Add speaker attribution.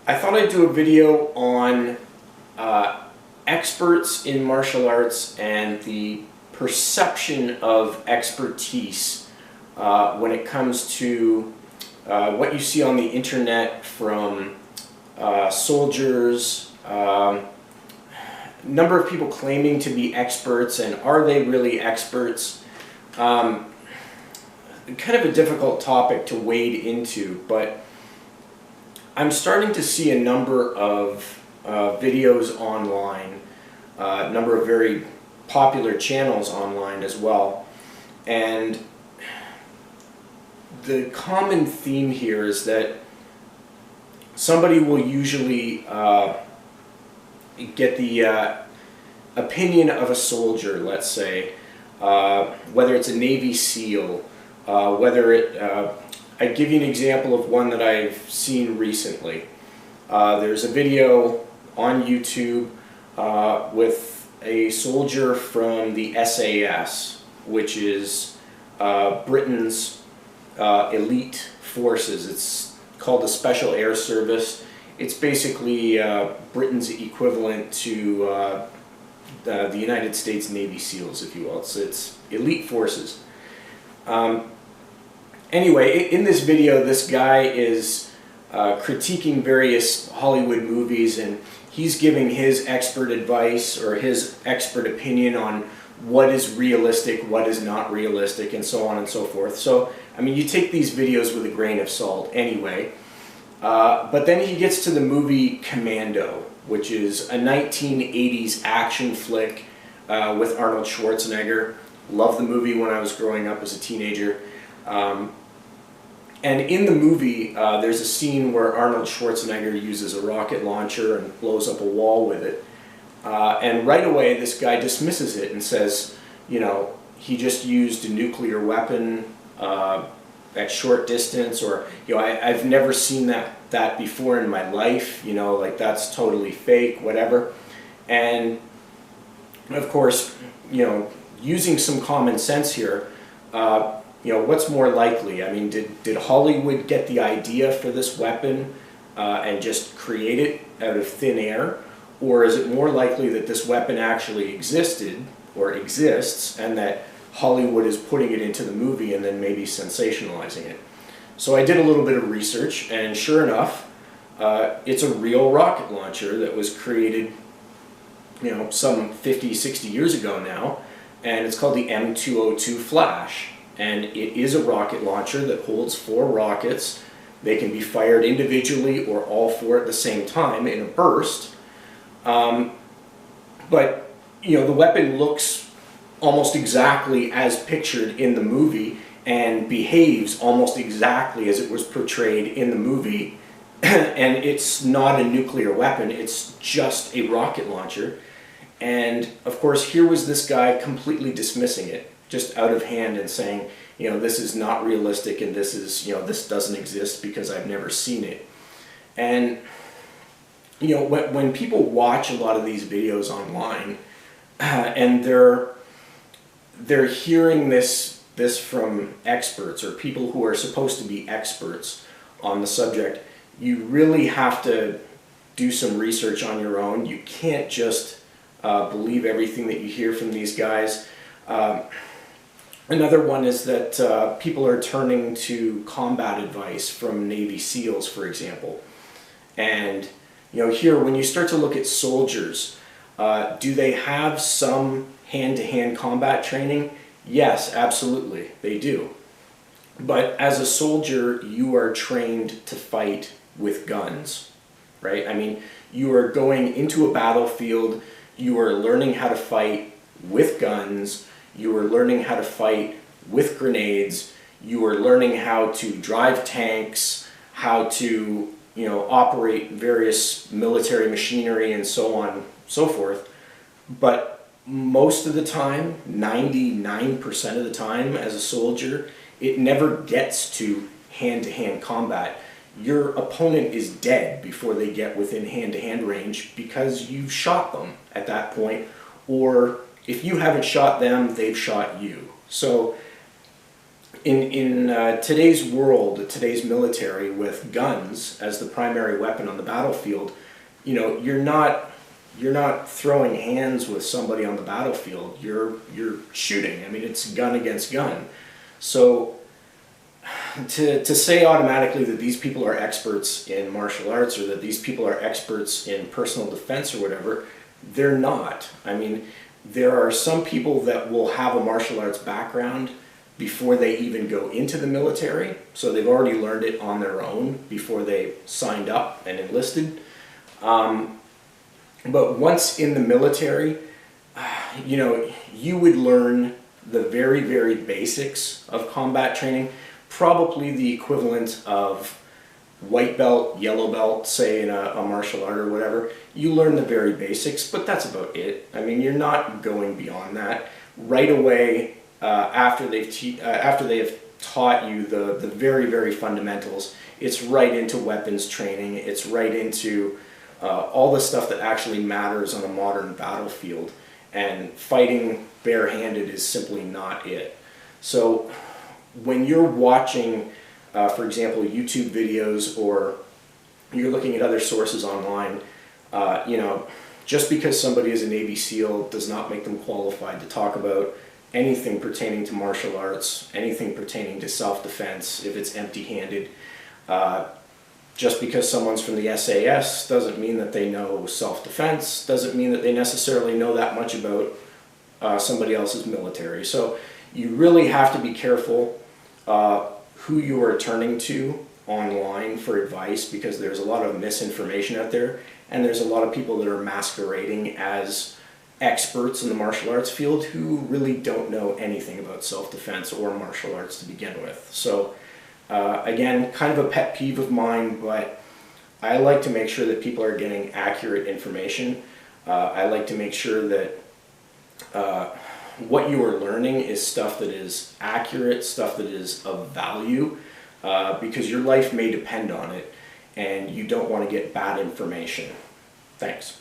Speaker 1: I thought I'd do a video on experts in martial arts and the perception of expertise when it comes to what you see on the internet from soldiers, number of people claiming to be experts, and are they really experts? Kind of a difficult topic to wade into, but I'm starting to see a number of videos online, a number of very popular channels online as well, and the common theme here is that somebody will usually get the opinion of a soldier, let's say, whether it's a Navy SEAL, whether it I'd give you an example of one that I've seen recently. There's a video on YouTube with a soldier from the SAS, which is Britain's elite forces. It's called the Special Air Service. It's basically Britain's equivalent to the United States Navy SEALs, if you will. It's elite forces. Anyway, in this video, this guy is critiquing various Hollywood movies, and he's giving his expert advice or his expert opinion on what is realistic, what is not realistic, and so on and so forth. So, I mean, you take these videos with a grain of salt anyway. But then he gets to the movie Commando, which is a 1980s action flick with Arnold Schwarzenegger. Loved the movie when I was growing up as a teenager. And in the movie, there's a scene where Arnold Schwarzenegger uses a rocket launcher and blows up a wall with it. And right away, this guy dismisses it and says, you know, he just used a nuclear weapon at short distance, or, you know, I've never seen that before in my life, you know, like that's totally fake, whatever. And of course, you know, using some common sense here, you know, what's more likely? I mean, did Hollywood get the idea for this weapon and just create it out of thin air? Or is it more likely that this weapon actually existed or exists and that Hollywood is putting it into the movie and then maybe sensationalizing it? So I did a little bit of research, and sure enough, it's a real rocket launcher that was created, you know, some 50, 60 years ago now, and it's called the M202 Flash. And it is a rocket launcher that holds 4 rockets. They can be fired individually or all 4 at the same time in a burst. But, you know, the weapon looks almost exactly as pictured in the movie and behaves almost exactly as it was portrayed in the movie. And it's not a nuclear weapon, it's just a rocket launcher. And of course, here was this guy completely dismissing it, just out of hand, and saying, you know, this is not realistic, and this is, you know, this doesn't exist because I've never seen it. And, you know, when people watch a lot of these videos online, and they're hearing this from experts or people who are supposed to be experts on the subject, you really have to do some research on your own. You can't just believe everything that you hear from these guys. Another one is that people are turning to combat advice from Navy SEALs, for example. And, you know, here, when you start to look at soldiers, do they have some hand-to-hand combat training? Yes, absolutely, they do. But as a soldier, you are trained to fight with guns, right? I mean, you are going into a battlefield, you are learning how to fight with guns, you are learning how to fight with grenades, you are learning how to drive tanks, how to, you know, operate various military machinery and so on and so forth. But most of the time, 99% of the time as a soldier, it never gets to hand-to-hand combat. Your opponent is dead before they get within hand-to-hand range because you've shot them at that point, or if you haven't shot them, they've shot you. So in today's world, today's military, with guns as the primary weapon on the battlefield, you know, you're not throwing hands with somebody on the battlefield. You're shooting. I mean, it's gun against gun. So to say automatically that these people are experts in martial arts or that these people are experts in personal defense or whatever, they're not. I mean, there are some people that will have a martial arts background before they even go into the military, so they've already learned it on their own before they signed up and enlisted. But once in the military, you know, you would learn the very, very basics of combat training, probably the equivalent of white belt, yellow belt, say in a martial art or whatever. You learn the very basics, but that's about it. I mean, you're not going beyond that. Right away, after they have taught you the very, very fundamentals, it's right into weapons training. It's right into all the stuff that actually matters on a modern battlefield. And fighting barehanded is simply not it. So when you're watching, for example, YouTube videos, or you're looking at other sources online, you know, just because somebody is a Navy SEAL does not make them qualified to talk about anything pertaining to martial arts, anything pertaining to self-defense if it's empty-handed. Just because someone's from the SAS doesn't mean that they know self-defense, doesn't mean that they necessarily know that much about somebody else's military. So you really have to be careful who you are turning to online for advice, because there's a lot of misinformation out there, and there's a lot of people that are masquerading as experts in the martial arts field who really don't know anything about self-defense or martial arts to begin with. So again, kind of a pet peeve of mine, but I like to make sure that people are getting accurate information. I like to make sure that what you are learning is stuff that is accurate, stuff that is of value, because your life may depend on it, and you don't want to get bad information. Thanks.